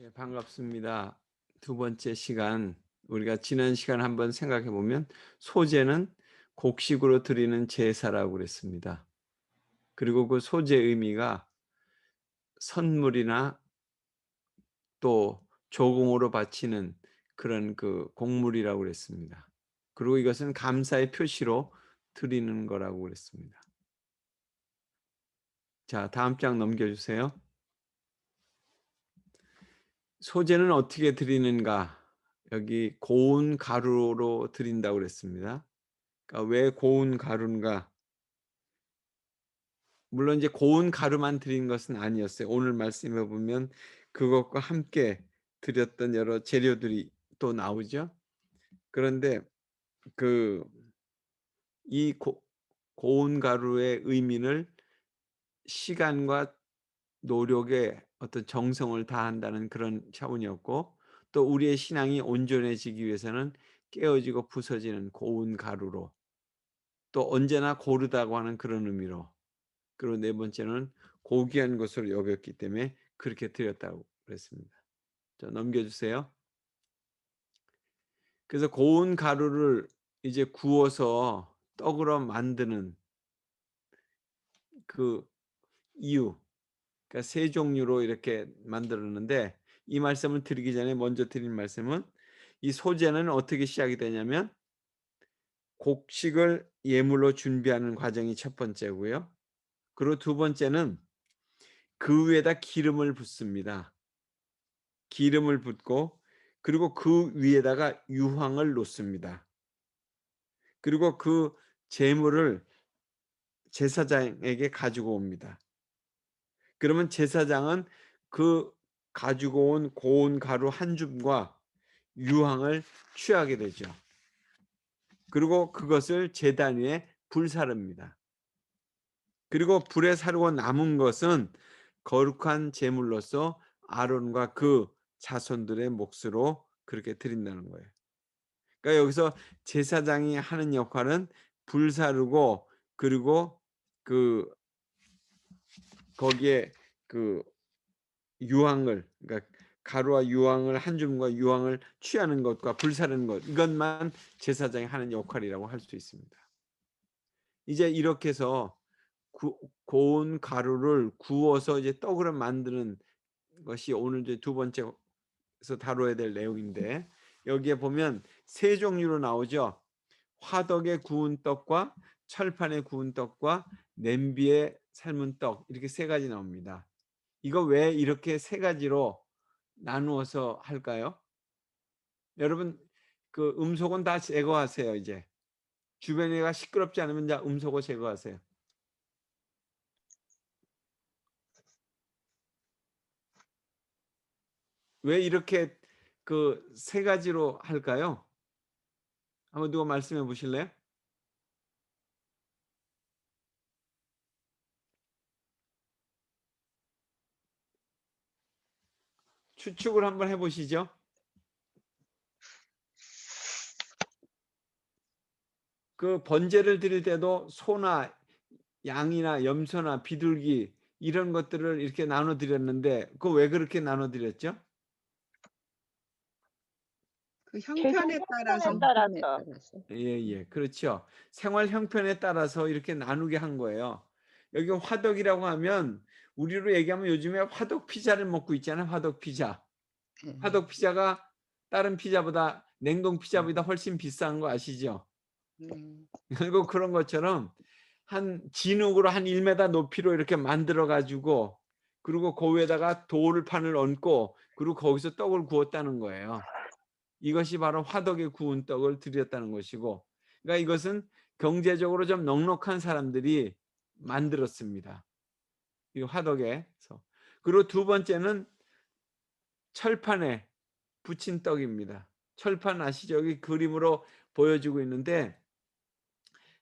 예, 반갑습니다. 두 번째 시간, 우리가 지난 시간 한번 생각해 보면 소제는 곡식으로 드리는 제사라고 그랬습니다. 그리고 그 소제 의미가 선물이나 또 조공으로 바치는 그런 그 곡물이라고 그랬습니다. 그리고 이것은 감사의 표시로 드리는 거라고 그랬습니다. 자, 다음 장 넘겨주세요. 소제는 어떻게 드리는가? 여기 고운 가루로 드린다고 그랬습니다. 그러니까 왜 고운 가루인가? 물론 이제 고운 가루만 드린 것은 아니었어요. 오늘 말씀해 보면 그것과 함께 드렸던 여러 재료들이 또 나오죠. 그런데 그 이 고운 가루의 의미를 시간과 노력에 어떤 정성을 다한다는 그런 차원이었고, 또 우리의 신앙이 온전해지기 위해서는 깨어지고 부서지는 고운 가루로, 또 언제나 고르다고 하는 그런 의미로, 그리고 네 번째는 고귀한 것으로 여겼기 때문에 그렇게 드렸다고 그랬습니다. 자, 넘겨주세요. 그래서 고운 가루를 이제 구워서 떡으로 만드는 그 이유, 그러니까 세 종류로 이렇게 만들었는데, 이 말씀을 드리기 전에 먼저 드린 말씀은, 이 소제는 어떻게 시작이 되냐면 곡식을 예물로 준비하는 과정이 첫 번째고요. 그리고 두 번째는 그 위에다 기름을 붓습니다. 기름을 붓고, 그리고 그 위에다가 유황을 놓습니다. 그리고 그 제물을 제사장에게 가지고 옵니다. 그러면 제사장은 그 가지고 온 고운 가루 한 줌과 유황을 취하게 되죠. 그리고 그것을 제단 위에 불사릅니다. 그리고 불에 사르고 남은 것은 거룩한 제물로서 아론과 그 자손들의 몫으로 그렇게 드린다는 거예요. 그러니까 여기서 제사장이 하는 역할은 불사르고, 그리고 그 거기에 그 유황을, 그러니까 가루와 유황을 한 줌과 유황을 취하는 것과 불사르는 것, 이것만 제사장이 하는 역할이라고 할 수 있습니다. 이제 이렇게 해서 고운 가루를 구워서 이제 떡으로 만드는 것이 오늘 이제 두 번째에서 다뤄야 될 내용인데, 여기에 보면 세 종류로 나오죠. 화덕에 구운 떡과 철판에 구운 떡과 냄비에 삶은 떡, 이렇게 세 가지 나옵니다. 이거 왜 이렇게 세 가지로 나누어서 할까요? 여러분, 그 음속은 다 제거하세요. 이제 주변에가 시끄럽지 않으면 자 음속을 제거하세요. 왜 이렇게 그 세 가지로 할까요? 한번 누가 말씀해 보실래요? 추측을 한번 해보시죠. 그 번제를 드릴 때도 소나 양이나 염소나 비둘기 이런 것들을 이렇게 나눠 드렸는데, 그 왜 그렇게 나눠 드렸죠? 그 재생 형편에 따라서 형편에 따라서. 예, 그렇죠. 생활 형편에 따라서 이렇게 나누게 한 거예요. 여기 화덕이라고 하면 우리로 얘기하면 요즘에 화덕 피자를 먹고 있잖아요. 화덕 피자. 화덕 피자가 다른 피자보다, 냉동 피자보다 훨씬 비싼 거 아시죠? 그리고 그런 것처럼 한 진흙으로 한 1m 높이로 이렇게 만들어 가지고, 그리고 그 위에다가 돌판을 얹고, 그리고 거기서 떡을 구웠다는 거예요. 이것이 바로 화덕에 구운 떡을 드렸다는 것이고, 그러니까 이것은 경제적으로 좀 넉넉한 사람들이 만들었습니다. 이 화덕에서. 그리고 두 번째는 철판에 부친 떡입니다. 철판 아시죠? 여기 그림으로 보여주고 있는데,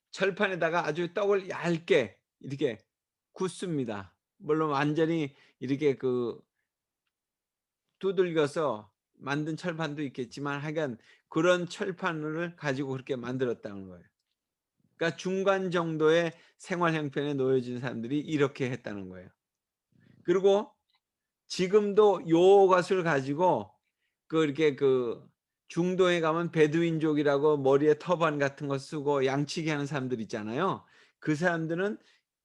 철판에다가 아주 떡을 얇게 이렇게 굽습니다. 물론 완전히 이렇게 그 두들겨서 만든 철판도 있겠지만, 하여간 그런 철판을 가지고 그렇게 만들었다는 거예요. 그러니까 중간 정도의 생활 형편에 놓여진 사람들이 이렇게 했다는 거예요. 그리고 지금도 요것을 가지고 이렇게 중동에 가면 베두인족이라고 머리에 터반 같은 거 쓰고 양치기 하는 사람들 있잖아요. 그 사람들은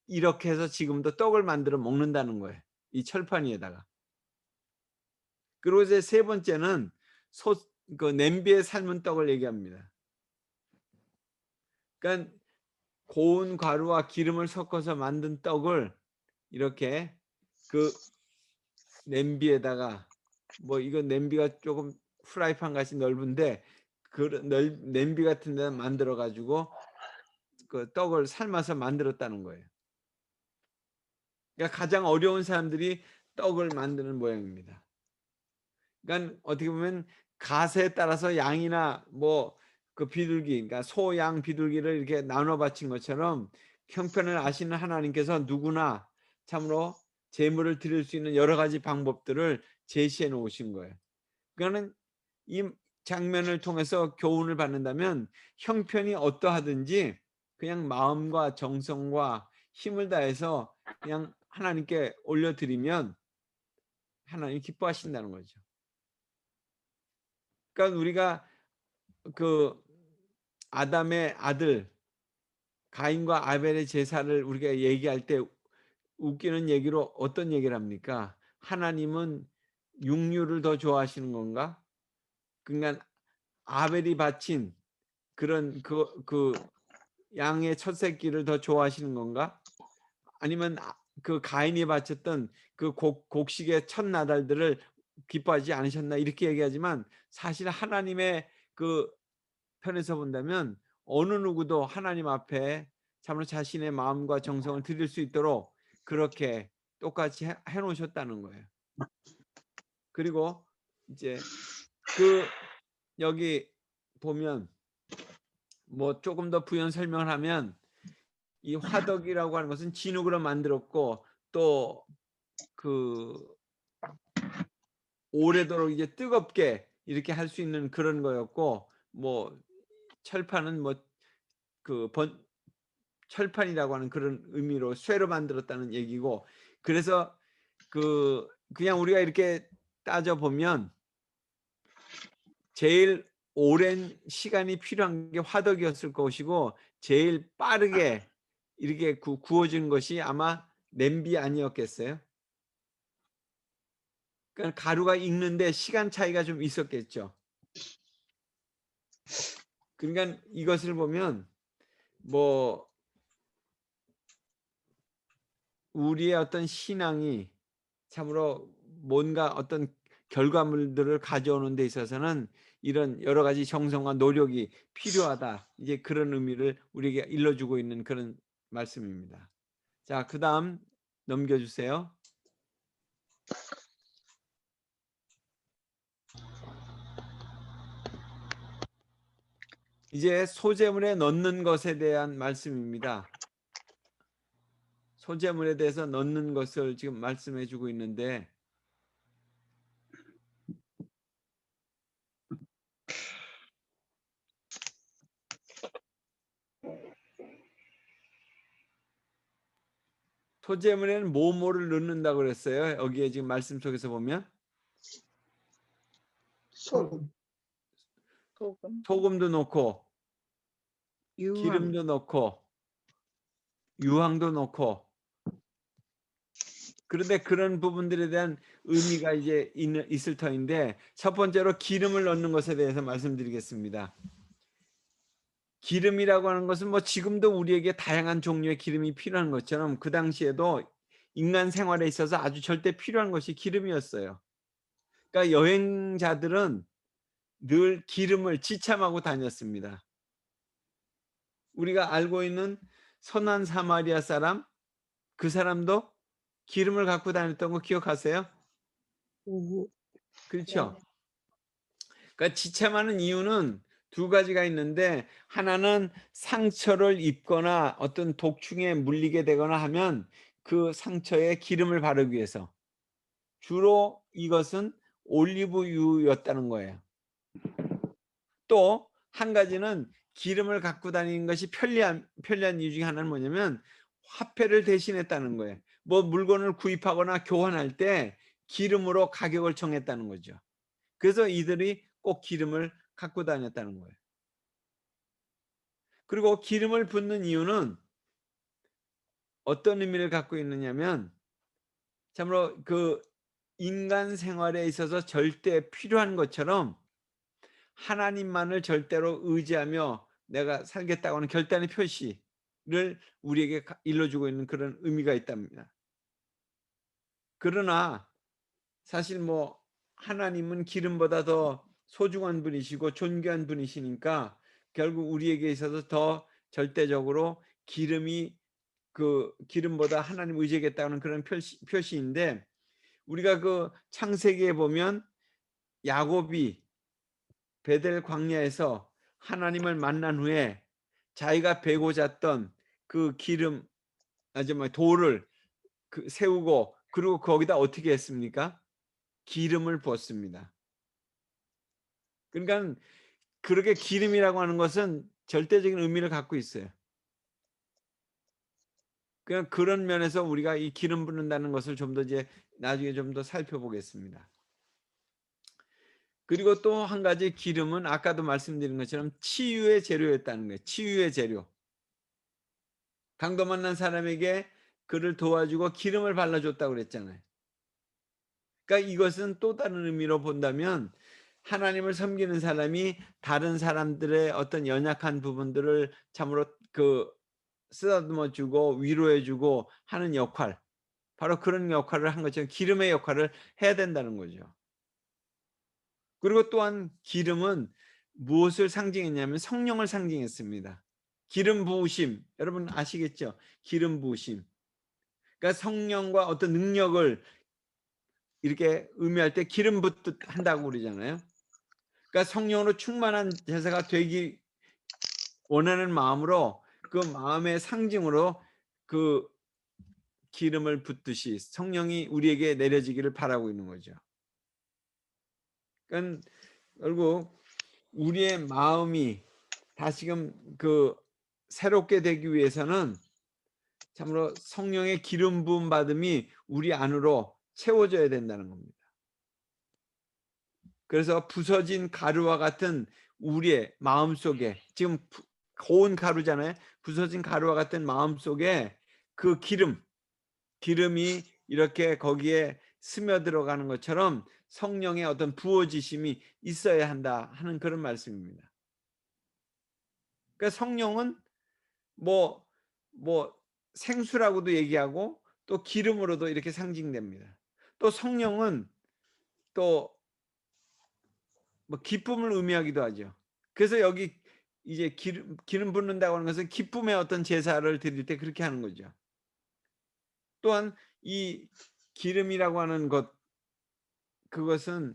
이렇게 해서 지금도 떡을 만들어 먹는다는 거예요, 이 철판 위에다가. 그리고 이제 세 번째는 냄비에 삶은 떡을 얘기합니다. 그러니까 고운 가루와 기름을 섞어서 만든 떡을 이렇게 그 냄비에다가, 뭐 이건 냄비가 조금 프라이팬 같이 넓은데 냄비 같은 데 만들어 가지고 그 떡을 삶아서 만들었다는 거예요. 그러니까 가장 어려운 사람들이 떡을 만드는 모양입니다. 그러니까 어떻게 보면 가세에 따라서 양이나 뭐 비둘기, 그러니까 소, 양, 비둘기를 이렇게 나눠 바친 것처럼 형편을 아시는 하나님께서 누구나 참으로 제물을 드릴 수 있는 여러 가지 방법들을 제시해 놓으신 거예요. 그거는 이 장면을 통해서 교훈을 받는다면 형편이 어떠하든지 그냥 마음과 정성과 힘을 다해서 그냥 하나님께 올려드리면 하나님 기뻐하신다는 거죠. 그러니까 우리가 아담의 아들 가인과 아벨의 제사를 우리가 얘기할 때 웃기는 얘기로 어떤 얘기를 합니까? 하나님은 육류를 더 좋아하시는 건가? 그러니까 아벨이 바친 그런 양의 첫 새끼를 더 좋아하시는 건가? 아니면 가인이 바쳤던 곡식의 첫 나달들을 기뻐하지 않으셨나? 이렇게 얘기하지만 사실 하나님의 편에서 본다면 어느 누구도 하나님 앞에 참으로 자신의 마음과 정성을 드릴 수 있도록 그렇게 똑같이 해 놓으셨다는 거예요. 그리고 이제 여기 보면 뭐 조금 더 부연 설명을 하면 이 화덕이라고 하는 것은 진흙으로 만들었고 또 오래도록 이제 뜨겁게 이렇게 할 수 있는 그런 거였고, 뭐 철판은 철판이라고 하는 그런 의미로 쇠로 만들었다는 얘기고, 그래서 그냥 우리가 이렇게 따져 보면 제일 오랜 시간이 필요한 게 화덕이었을 것이고 제일 빠르게 이렇게 구워진 것이 아마 냄비 아니었겠어요? 그러니까 가루가 익는데 시간 차이가 좀 있었겠죠. 그러니까 이것을 보면 뭐 우리의 어떤 신앙이 참으로 뭔가 어떤 결과물들을 가져오는 데 있어서는 이런 여러 가지 정성과 노력이 필요하다, 이제 그런 의미를 우리에게 일러주고 있는 그런 말씀입니다. 자, 그다음 넘겨주세요. 이제 소재물에 넣는 것에 대한 말씀입니다. 소재물에 대해서 넣는 것을 지금 말씀해 주고 있는데, 소재물에는 뭐뭐를 넣는다고 그랬어요? 여기에 지금 말씀 속에서 보면 소금, 소금도 넣고 유황, 기름도 넣고 유황도 넣고, 그런데 그런 부분들에 대한 의미가 이제 있을 터인데, 첫 번째로 기름을 넣는 것에 대해서 말씀드리겠습니다. 기름이라고 하는 것은 뭐 지금도 우리에게 다양한 종류의 기름이 필요한 것처럼 그 당시에도 인간 생활에 있어서 아주 절대 필요한 것이 기름이었어요. 그러니까 여행자들은 늘 기름을 지참하고 다녔습니다. 우리가 알고 있는 선한 사마리아 사람, 그 사람도 기름을 갖고 다녔던 거 기억하세요? 그렇죠? 그러니까 지참하는 이유는 두 가지가 있는데, 하나는 상처를 입거나 어떤 독충에 물리게 되거나 하면 그 상처에 기름을 바르기 위해서, 주로 이것은 올리브유였다는 거예요. 또 한 가지는 기름을 갖고 다니는 것이 편리한 이유 중에 하나는 뭐냐면 화폐를 대신했다는 거예요. 뭐 물건을 구입하거나 교환할 때 기름으로 가격을 정했다는 거죠. 그래서 이들이 꼭 기름을 갖고 다녔다는 거예요. 그리고 기름을 붓는 이유는 어떤 의미를 갖고 있느냐면 참으로 그 인간 생활에 있어서 절대 필요한 것처럼 하나님만을 절대로 의지하며 내가 살겠다고 하는 결단의 표시를 우리에게 일러주고 있는 그런 의미가 있답니다. 그러나 사실 뭐 하나님은 기름보다 더 소중한 분이시고 존귀한 분이시니까 결국 우리에게 있어서 더 절대적으로 기름이 그 기름보다 하나님 의지하겠다는 그런 표시인데 우리가 그 창세기에 보면 야곱이 베델 광야에서 하나님을 만난 후에 자기가 베고 잤던 그 기름 뭐 돌을 세우고 그리고 거기다 어떻게 했습니까? 기름을 부었습니다. 그러니까 그렇게 기름이라고 하는 것은 절대적인 의미를 갖고 있어요. 그냥 그런 면에서 우리가 이 기름 붓는다는 것을 좀 더 이제 나중에 좀 더 살펴보겠습니다. 그리고 또 한 가지 기름은 아까도 말씀드린 것처럼 치유의 재료였다는 거예요. 치유의 재료. 강도 만난 사람에게 그를 도와주고 기름을 발라줬다고 그랬잖아요. 그러니까 이것은 또 다른 의미로 본다면 하나님을 섬기는 사람이 다른 사람들의 어떤 연약한 부분들을 참으로 쓰다듬어 주고 위로해 주고 하는 역할, 바로 그런 역할을 한 것처럼 기름의 역할을 해야 된다는 거죠. 그리고 또한 기름은 무엇을 상징했냐면 성령을 상징했습니다. 기름 부으심, 여러분 아시겠죠? 기름 부으심. 그러니까 성령과 어떤 능력을 이렇게 의미할 때 기름 붓듯 한다고 그러잖아요. 그러니까 성령으로 충만한 제사가 되기 원하는 마음으로 그 마음의 상징으로 그 기름을 붓듯이 성령이 우리에게 내려지기를 바라고 있는 거죠. 그러니까 결국 우리의 마음이 다시금 새롭게 되기 위해서는 참으로 성령의 기름 부음 받음이 우리 안으로 채워져야 된다는 겁니다. 그래서 부서진 가루와 같은 우리의 마음속에 지금 고운 가루잖아요. 부서진 가루와 같은 마음속에 그 기름이 이렇게 거기에 스며들어가는 것처럼 성령의 어떤 부어지심이 있어야 한다 하는 그런 말씀입니다. 그러니까 성령은 뭐 생수라고도 얘기하고 또 기름으로도 이렇게 상징됩니다. 또 성령은 또 뭐 기쁨을 의미하기도 하죠. 그래서 여기 이제 기름 붓는다고 하는 것은 기쁨의 어떤 제사를 드릴 때 그렇게 하는 거죠. 또한 이 기름이라고 하는 그것은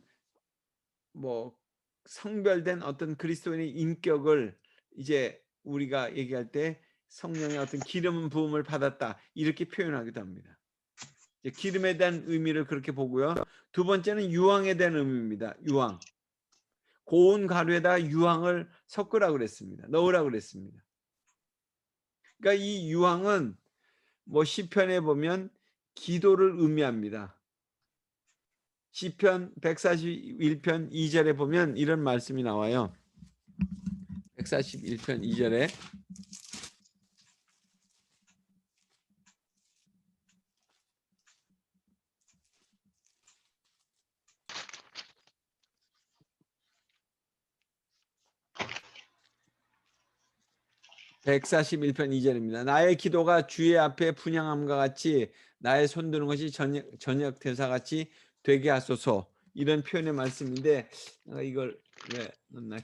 뭐 성별된 어떤 그리스도인의 인격을 이제 우리가 얘기할 때 성령의 어떤 기름 부음을 받았다 이렇게 표현하기도 합니다. 이제 기름에 대한 의미를 그렇게 보고요. 두 번째는 유황에 대한 의미입니다. 유황. 고운 가루에다 유황을 섞으라고 그랬습니다. 넣으라고 그랬습니다. 그러니까 이 유황은 뭐 시편에 보면 기도를 의미합니다. 시편 141편 2절에 보면 이런 말씀이 나와요. 141편 2절에 141편 2절입니다. 나의 기도가 주의 앞에 분향함과 같이 나의 손드는 것이 저녁 대사같이 되게 하소서. 이런 표현의 말씀인데 이걸 왜 넣나?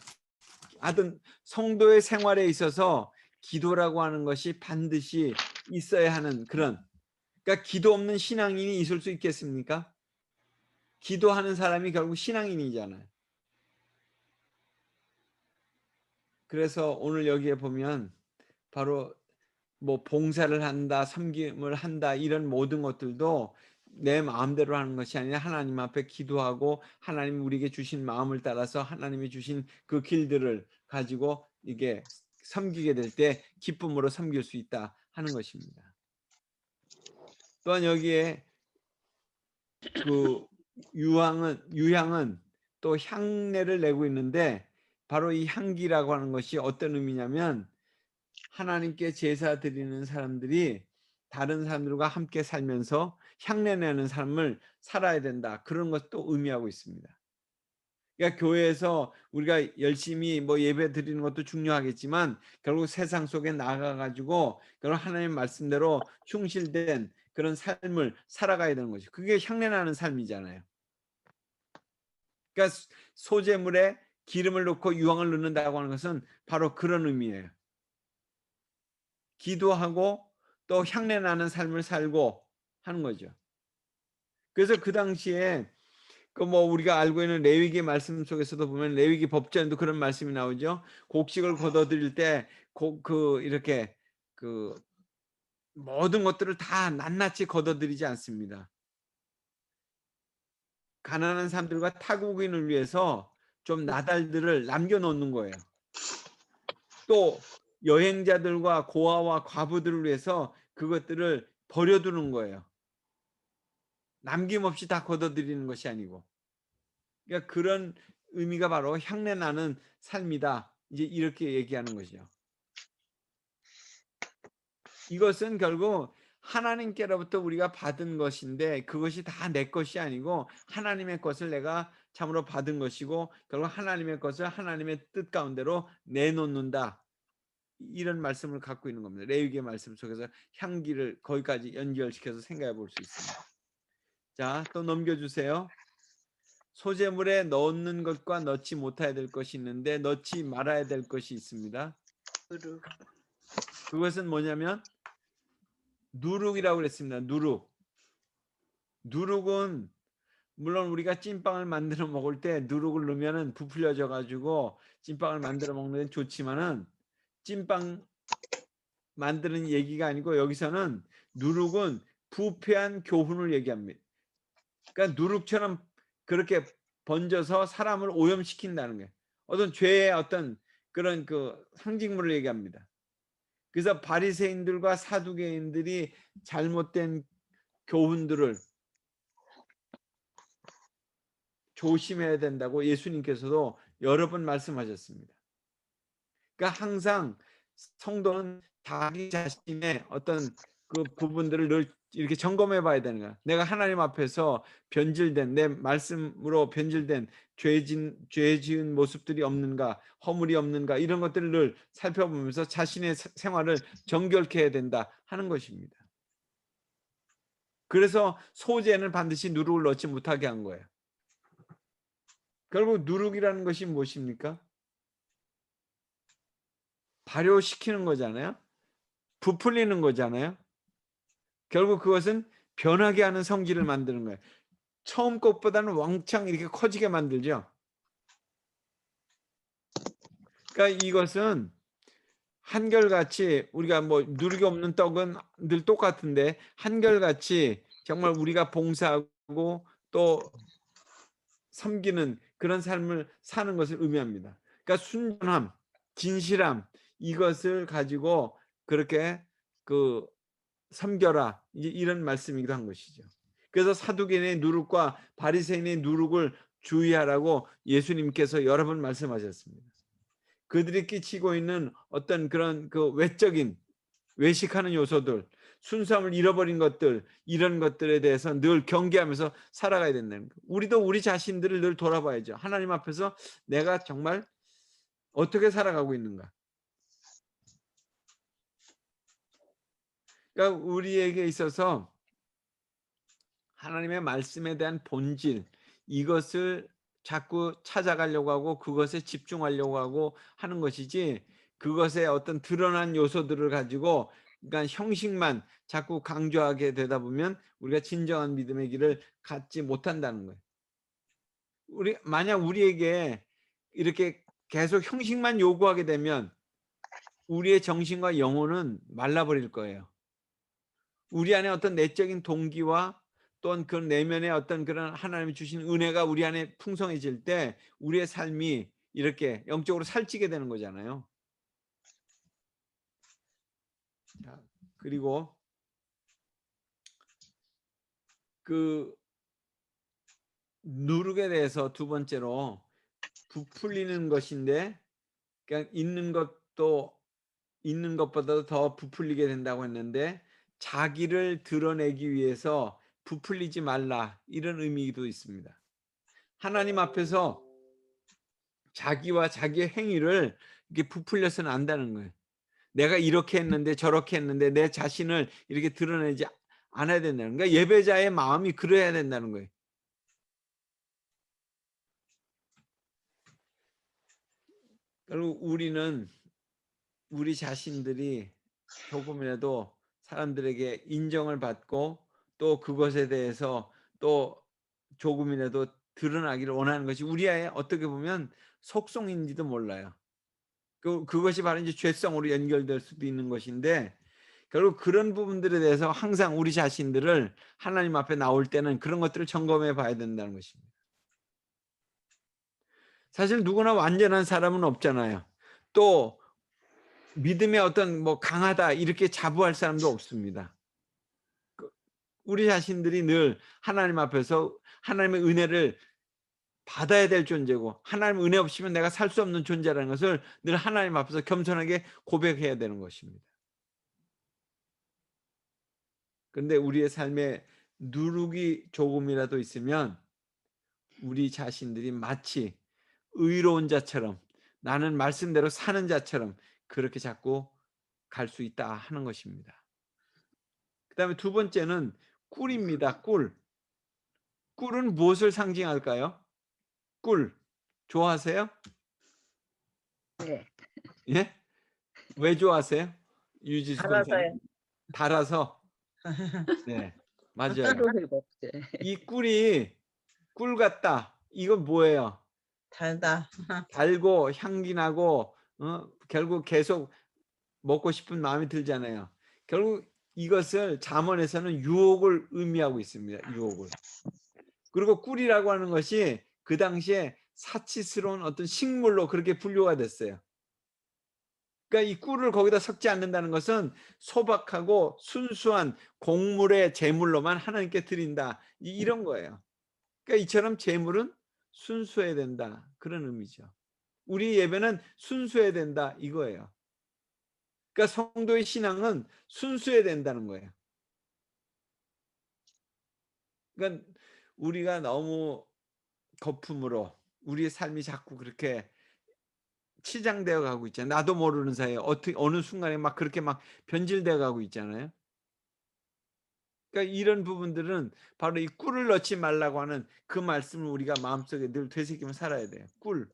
하여튼 성도의 생활에 있어서 기도라고 하는 것이 반드시 있어야 하는 그런, 그러니까 기도 없는 신앙인이 있을 수 있겠습니까? 기도하는 사람이 결국 신앙인이잖아요. 그래서 오늘 여기에 보면 바로 뭐 봉사를 한다, 섬김을 한다 이런 모든 것들도 내 마음대로 하는 것이 아니라 하나님 앞에 기도하고 하나님 우리에게 주신 마음을 따라서 하나님이 주신 그 길들을 가지고 이게 섬기게 될 때 기쁨으로 섬길 수 있다 하는 것입니다. 또한 여기에 유향은 또 향내를 내고 있는데 바로 이 향기라고 하는 것이 어떤 의미냐면 하나님께 제사 드리는 사람들이 다른 사람들과 함께 살면서 향내 내는 삶을 살아야 된다. 그런 것도 의미하고 있습니다. 그러니까 교회에서 우리가 열심히 뭐 예배 드리는 것도 중요하겠지만 결국 세상 속에 나가 가지고 그런 하나님 말씀대로 충실된 그런 삶을 살아가야 되는 거죠. 그게 향내 나는 삶이잖아요. 그러니까 소재물에 기름을 넣고 유황을 넣는다고 하는 것은 바로 그런 의미예요. 기도하고 또 향내 나는 삶을 살고 하는 거죠. 그래서 그 당시에 그 뭐 우리가 알고 있는 레위기 말씀 속에서도 보면 레위기 법전에도 그런 말씀이 나오죠. 곡식을 거둬들일 때 이렇게 그 모든 것들을 다 낱낱이 거둬들이지 않습니다. 가난한 사람들과 타국인을 위해서 좀 나달들을 남겨 놓는 거예요. 또 여행자들과 고아와 과부들을 위해서 그것들을 버려두는 거예요. 남김없이 다 걷어들이는 것이 아니고. 그러니까 그런 의미가 바로 향내 나는 삶이다. 이제 이렇게 얘기하는 것이죠. 이것은 결국 하나님께로부터 우리가 받은 것인데 그것이 다 내 것이 아니고 하나님의 것을 내가 참으로 받은 것이고 결국 하나님의 것을 하나님의 뜻 가운데로 내놓는다. 이런 말씀을 갖고 있는 겁니다. 레위기의 말씀 속에서 향기를 거기까지 연결시켜서 생각해 볼 수 있습니다. 자, 또 넘겨주세요. 소재물에 넣는 것과 넣지 못해야 될 것이 있는데 넣지 말아야 될 것이 있습니다. 누룩. 그것은 뭐냐면 누룩이라고 그랬습니다. 누룩. 누룩은 물론 우리가 찐빵을 만들어 먹을 때 누룩을 넣으면은 부풀려져 가지고 찐빵을 만들어 먹는 데 좋지만은 찐빵 만드는 얘기가 아니고 여기서는 누룩은 부패한 교훈을 얘기합니다. 그러니까 누룩처럼 그렇게 번져서 사람을 오염시킨다는 거예요. 어떤 죄의 어떤 그런 그 상징물을 얘기합니다. 그래서 바리새인들과 사두개인들이 잘못된 교훈들을 조심해야 된다고 예수님께서도 여러 번 말씀하셨습니다. 그러니까 항상 성도는 자기 자신의 어떤 그 부분들을 늘 이렇게 점검해 봐야 되는 거야. 내가 하나님 앞에서 변질된 내 말씀으로 변질된 죄 지은 모습들이 없는가, 허물이 없는가 이런 것들을 늘 살펴보면서 자신의 생활을 정결케 해야 된다 하는 것입니다. 그래서 소재는 반드시 누룩을 넣지 못하게 한 거예요. 결국 누룩이라는 것이 무엇입니까? 발효시키는 거잖아요. 부풀리는 거잖아요. 결국 그것은 변하게 하는 성질을 만드는 거예요. 처음 것보다는 왕창 이렇게 커지게 만들죠. 그러니까 이것은 한결같이 우리가 뭐 누룩이 없는 떡은 늘 똑같은데 한결같이 정말 우리가 봉사하고 또 섬기는 그런 삶을 사는 것을 의미합니다. 그러니까 순전함, 진실함 이것을 가지고 그렇게 그 섬겨라 이제 이런 말씀이기도 한 것이죠. 그래서 사두개인의 누룩과 바리새인의 누룩을 주의하라고 예수님께서 여러 번 말씀하셨습니다. 그들이 끼치고 있는 어떤 그런 그 외적인 외식하는 요소들, 순수함을 잃어버린 것들 이런 것들에 대해서 늘 경계하면서 살아가야 된다는 거예요. 우리도 우리 자신들을 늘 돌아봐야죠. 하나님 앞에서 내가 정말 어떻게 살아가고 있는가. 그러니까 우리에게 있어서 하나님의 말씀에 대한 본질 이것을 자꾸 찾아가려고 하고 그것에 집중하려고 하고 하는 것이지 그것의 어떤 드러난 요소들을 가지고 그러니까 형식만 자꾸 강조하게 되다 보면 우리가 진정한 믿음의 길을 갖지 못한다는 거예요. 만약 우리에게 이렇게 계속 형식만 요구하게 되면 우리의 정신과 영혼은 말라버릴 거예요. 우리 안에 어떤 내적인 동기와 또한 그 내면의 어떤 그런 하나님이 주신 은혜가 우리 안에 풍성해질 때 우리의 삶이 이렇게 영적으로 살찌게 되는 거잖아요. 자, 그리고 그 누룩에 대해서 두 번째로 부풀리는 것인데, 그러니까 있는 것보다도 더 부풀리게 된다고 했는데, 자기를 드러내기 위해서 부풀리지 말라, 이런 의미도 있습니다. 하나님 앞에서 자기와 자기의 행위를 이렇게 부풀려서는 안 된다는 거예요. 내가 이렇게 했는데 저렇게 했는데 내 자신을 이렇게 드러내지 않아야 된다는 거예요. 그러니까 예배자의 마음이 그래야 된다는 거예요. 그리고 우리는 우리 자신들이 조금이라도 사람들에게 인정을 받고 또 그것에 대해서 또 조금이라도 드러나기를 원하는 것이 우리의 어떻게 보면 속성인지도 몰라요. 그것이 바로 이제 죄성으로 연결될 수도 있는 것인데, 결국 그런 부분들에 대해서 항상 우리 자신들을 하나님 앞에 나올 때는 그런 것들을 점검해 봐야 된다는 것입니다. 사실 누구나 완전한 사람은 없잖아요. 또 믿음의 어떤 뭐 강하다 이렇게 자부할 사람도 없습니다. 우리 자신들이 늘 하나님 앞에서 하나님의 은혜를 받아야 될 존재고, 하나님 은혜 없이면 내가 살 수 없는 존재라는 것을 늘 하나님 앞에서 겸손하게 고백해야 되는 것입니다. 그런데 우리의 삶에 누룩이 조금이라도 있으면 우리 자신들이 마치 의로운 자처럼, 나는 말씀대로 사는 자처럼 그렇게 자꾸 갈 수 있다 하는 것입니다. 그다음에 두 번째는 꿀입니다. 꿀. 꿀은 무엇을 상징할까요? 꿀. 좋아하세요? 네. 예? 왜 좋아하세요? 유지수 권사님? 달아서요. 달아서. 네. 맞아요. 꿀을 먹지. 이 꿀이 꿀 같다. 이건 뭐예요? 달다. 달고 향기 나고 결국 계속 먹고 싶은 마음이 들잖아요. 결국 이것을 잠언에서는 유혹을 의미하고 있습니다. 유혹을. 그리고 꿀이라고 하는 것이 그 당시에 사치스러운 어떤 식물로 그렇게 분류가 됐어요. 그러니까 이 꿀을 거기다 섞지 않는다는 것은 소박하고 순수한 곡물의 제물로만 하나님께 드린다, 이런 거예요. 그러니까 이처럼 제물은 순수해야 된다, 그런 의미죠. 우리 예배는 순수해야 된다, 이거예요. 그러니까 성도의 신앙은 순수해야 된다는 거예요. 그러니까 우리가 너무 거품으로 우리의 삶이 자꾸 그렇게 치장되어 가고 있잖아요. 나도 모르는 사이에 어느 순간에 막 그렇게 막 변질되어 가고 있잖아요. 그러니까 이런 부분들은 바로 이 꿀을 넣지 말라고 하는 그 말씀을 우리가 마음속에 늘 되새기며 살아야 돼요. 꿀.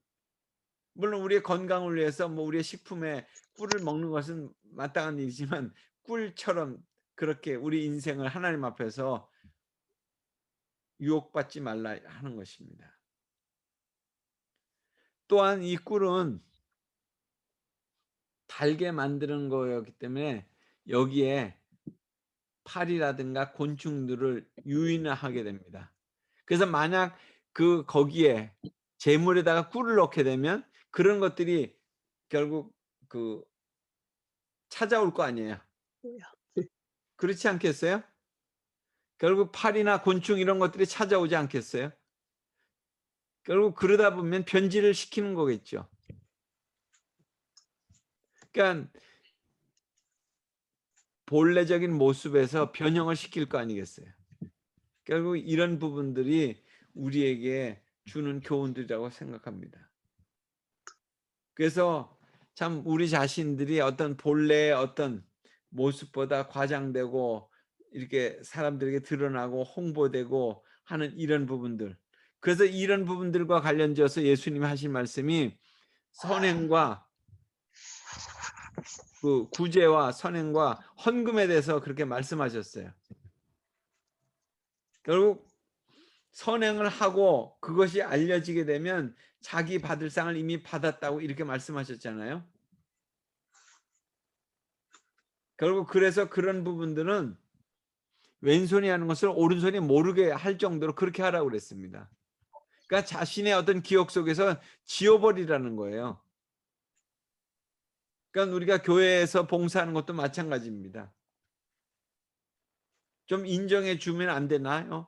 물론 우리의 건강을 위해서 뭐 우리의 식품에 꿀을 먹는 것은 마땅한 일이지만, 꿀처럼 그렇게 우리 인생을 하나님 앞에서 유혹받지 말라 하는 것입니다. 또한 이 꿀은 달게 만드는 거였기 때문에 여기에 파리라든가 곤충들을 유인하게 됩니다. 그래서 만약 거기에 재물에다가 꿀을 넣게 되면 그런 것들이 결국 찾아올 거 아니에요. 그렇지 않겠어요? 결국 파리나 곤충 이런 것들이 찾아오지 않겠어요? 결국 그러다 보면 변질을 시키는 거겠죠. 그러니까 본래적인 모습에서 변형을 시킬 거 아니겠어요. 결국 이런 부분들이 우리에게 주는 교훈들이라고 생각합니다. 그래서 참 우리 자신들이 어떤 본래의 어떤 모습보다 과장되고 이렇게 사람들에게 드러나고 홍보되고 하는 이런 부분들, 그래서 이런 부분들과 관련지어서 예수님이 하신 말씀이 선행과 구제와 선행과 헌금에 대해서 그렇게 말씀하셨어요. 결국 선행을 하고 그것이 알려지게 되면 자기 받을 상을 이미 받았다고 이렇게 말씀하셨잖아요. 결국 그래서 그런 부분들은 왼손이 하는 것을 오른손이 모르게 할 정도로 그렇게 하라고 그랬습니다. 그러니까 자신의 어떤 기억 속에서 지워버리라는 거예요. 그러니까 우리가 교회에서 봉사하는 것도 마찬가지입니다. 좀 인정해 주면 안 되나요?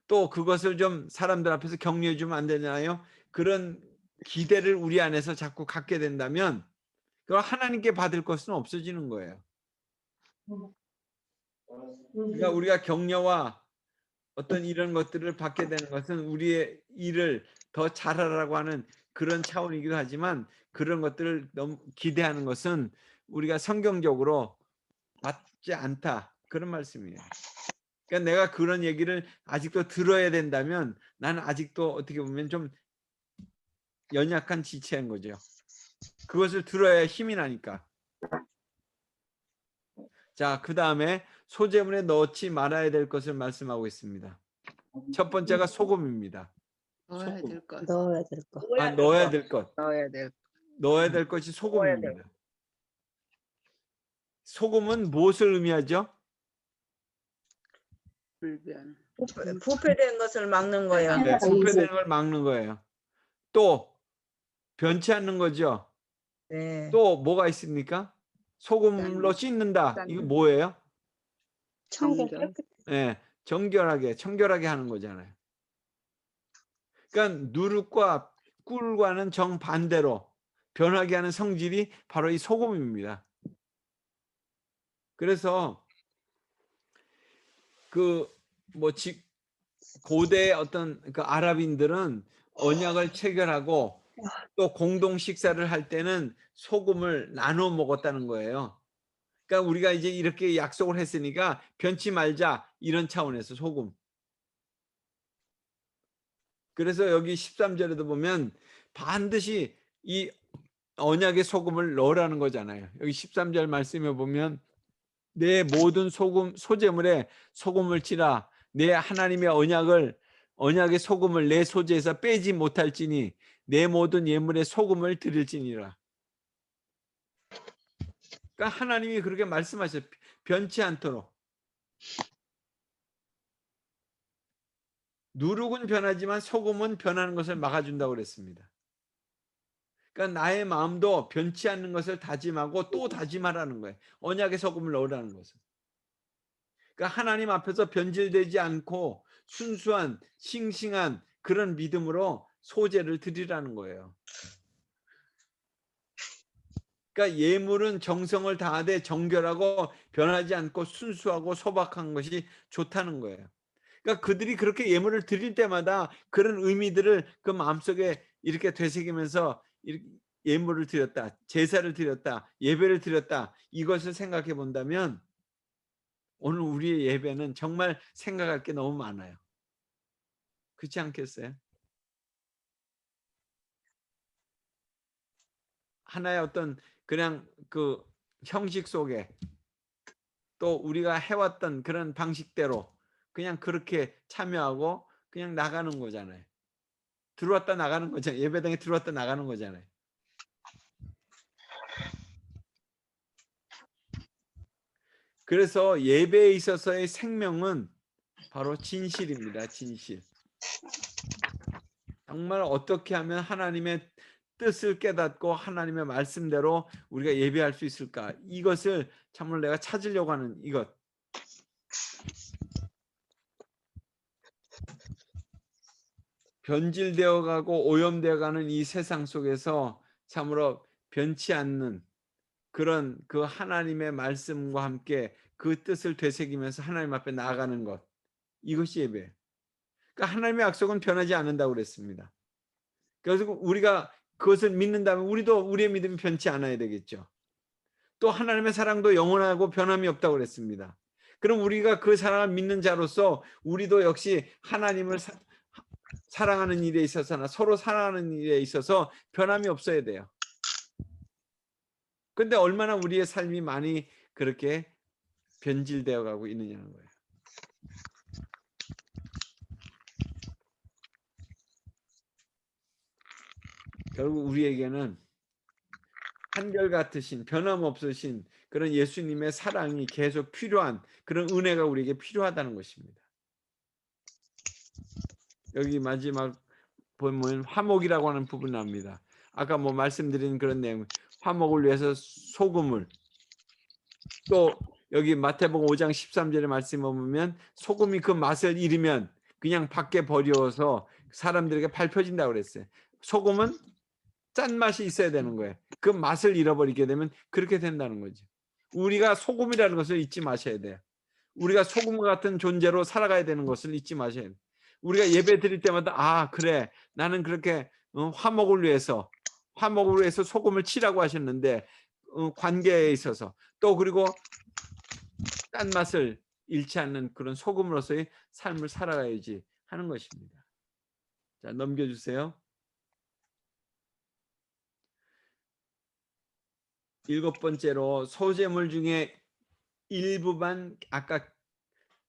또 그것을 좀 사람들 앞에서 격려해 주면 안 되나요? 그런 기대를 우리 안에서 자꾸 갖게 된다면 그걸 하나님께 받을 것은 없어지는 거예요. 그러니까 우리가 격려와 어떤 이런 것들을 받게 되는 것은 우리의 일을 더 잘하라고 하는 그런 차원이기도 하지만 그런 것들을 너무 기대하는 것은 우리가 성경적으로 맞지 않다. 그런 말씀이에요. 그러니까 내가 그런 얘기를 아직도 들어야 된다면 나는 아직도 어떻게 보면 좀 연약한 지체인 거죠. 그것을 들어야 힘이 나니까. 자, 그 다음에 소재문에 넣지 말아야 될 것을 말씀하고 있습니다. 첫 번째가 소금입니다. 넣어야 소금. 될 것. 넣어야 될 거. 아, 넣어야 될 것. 넣어야 될 넣어야 될 것이 소금입니다. 소금은 무엇을 의미하죠? 불변. 부패된 것을 막는 거예요. 네, 부패되는 걸 막는 거예요. 또 변치 않는 거죠. 네. 또 뭐가 있습니까? 소금으로 씻는다. 이거 뭐예요? 청결 정결. 깨끗. 네, 청결하게 하는 거잖아요. 그러니까 누룩과 꿀과는 정반대로 변하게 하는 성질이 바로 이 소금입니다. 그래서 고대 어떤 그 아랍인들은 언약을 체결하고 또 공동 식사를 할 때는 소금을 나눠 먹었다는 거예요. 그러니까 우리가 이제 이렇게 약속을 했으니까 변치 말자 이런 차원에서 소금. 그래서 여기 13절에도 보면 반드시 이 언약의 소금을 넣으라는 거잖아요. 여기 13절 말씀에 보면 내 모든 소재물에 소금을 치라. 내 하나님의 언약의 소금을 내 소재에서 빼지 못할지니 내 모든 예물에 소금을 드릴지니라. 그러니까 하나님이 그렇게 말씀하셨어요. 변치 않도록. 누룩은 변하지만 소금은 변하는 것을 막아준다고 그랬습니다. 그러니까 나의 마음도 변치 않는 것을 다짐하고 또 다짐하라는 거예요. 언약의 소금을 넣으라는 것은. 그러니까 하나님 앞에서 변질되지 않고 순수한 싱싱한 그런 믿음으로 소재를 드리라는 거예요. 그러니까 예물은 정성을 다하되 정결하고 변하지 않고 순수하고 소박한 것이 좋다는 거예요. 그러니까 그들이 그렇게 예물을 드릴 때마다 그런 의미들을 그 마음속에 이렇게 되새기면서 예물을 드렸다, 제사를 드렸다, 예배를 드렸다 이것을 생각해 본다면 오늘 우리의 예배는 정말 생각할 게 너무 많아요. 그렇지 않겠어요? 하나의 어떤 그냥 그 형식 속에 또 우리가 해왔던 그런 방식대로 그냥 그렇게 참여하고 그냥 나가는 거잖아요. 들어왔다 나가는 거잖아요. 예배당에 들어왔다 나가는 거잖아요. 그래서 예배에 있어서의 생명은 바로 진실입니다. 진실. 정말 어떻게 하면 하나님의 뜻을 깨닫고 하나님의 말씀대로 우리가 예배할 수 있을까? 이것을 참으로 내가 찾으려고 하는 이것. 변질되어 가고 오염되어 가는 이 세상 속에서 참으로 변치 않는 그런 그 하나님의 말씀과 함께 그 뜻을 되새기면서 하나님 앞에 나아가는 것. 이것이 예배예요. 그러니까 하나님의 약속은 변하지 않는다고 그랬습니다. 그래서 우리가 그것을 믿는다면 우리도 우리의 믿음이 변치 않아야 되겠죠. 또 하나님의 사랑도 영원하고 변함이 없다고 그랬습니다. 그럼 우리가 그 사랑을 믿는 자로서 우리도 역시 하나님을 사랑하는 일에 있어서나 서로 사랑하는 일에 있어서 변함이 없어야 돼요. 근데 얼마나 우리의 삶이 많이 그렇게 변질되어 가고 있느냐는 거예요. 결국 우리에게는 한결같으신 변함없으신 그런 예수님의 사랑이 계속 필요한 그런 은혜가 우리에게 필요하다는 것입니다. 여기 마지막 보면 화목이라고 하는 부분 나옵니다. 아까 뭐 말씀드린 그런 내용, 화목을 위해서 소금을, 또 여기 마태복음 5장 13절의 말씀을 보면 소금이 그 맛을 잃으면 그냥 밖에 버려서 사람들에게 밟혀진다고 그랬어요. 소금은 짠맛이 있어야 되는 거예요. 그 맛을 잃어버리게 되면 그렇게 된다는 거죠. 우리가 소금이라는 것을 잊지 마셔야 돼요. 우리가 소금 같은 존재로 살아가야 되는 것을 잊지 마셔야 돼요. 우리가 예배 드릴 때마다 아 그래 나는 그렇게 화목을 위해서 소금을 치라고 하셨는데 관계에 있어서 또 그리고 짠맛을 잃지 않는 그런 소금으로서의 삶을 살아가야지 하는 것입니다. 자, 넘겨주세요. 7번째로 소재물 중에 일부만 아까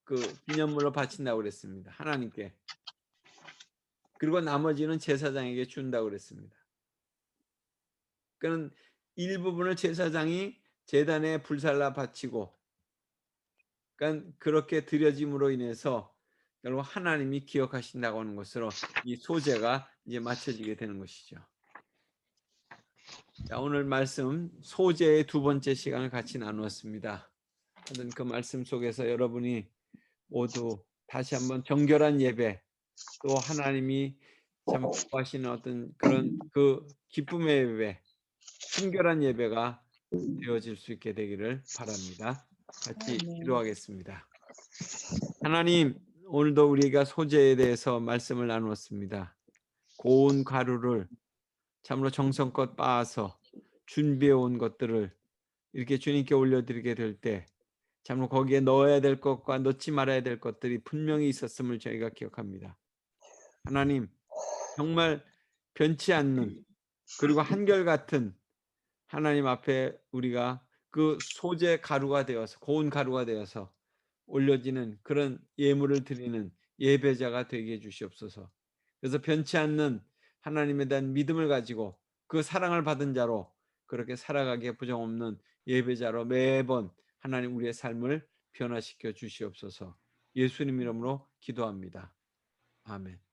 그 기념물로 바친다고 그랬습니다. 하나님께. 그리고 나머지는 제사장에게 준다고 그랬습니다. 그는 일부분을 제사장이 제단에 불살라 바치고 그러니까 그렇게 드려짐으로 인해서 결국 하나님이 기억하신다고 하는 것으로 이 소재가 이제 맞춰지게 되는 것이죠. 자, 오늘 말씀 소재의 2번째 시간을 같이 나누었습니다. 하여튼 그 말씀 속에서 여러분이 모두 다시 한번 정결한 예배 또 하나님이 참 기뻐하시는 어떤 그런 그 기쁨의 예배 순결한 예배가 되어질 수 있게 되기를 바랍니다. 같이 기도하겠습니다. 하나님 오늘도 우리가 소재에 대해서 말씀을 나누었습니다. 고운 가루를 참으로 정성껏 빻아서 준비해 온 것들을 이렇게 주님께 올려드리게 될 때 참으로 거기에 넣어야 될 것과 넣지 말아야 될 것들이 분명히 있었음을 저희가 기억합니다. 하나님 정말 변치 않는 그리고 한결같은 하나님 앞에 우리가 그 소재 가루가 되어서 고운 가루가 되어서 올려지는 그런 예물을 드리는 예배자가 되게 해 주시옵소서. 그래서 변치 않는 하나님에 대한 믿음을 가지고 그 사랑을 받은 자로 그렇게 살아가기에 부정없는 예배자로 매번 하나님 우리의 삶을 변화시켜 주시옵소서. 예수님 이름으로 기도합니다. 아멘.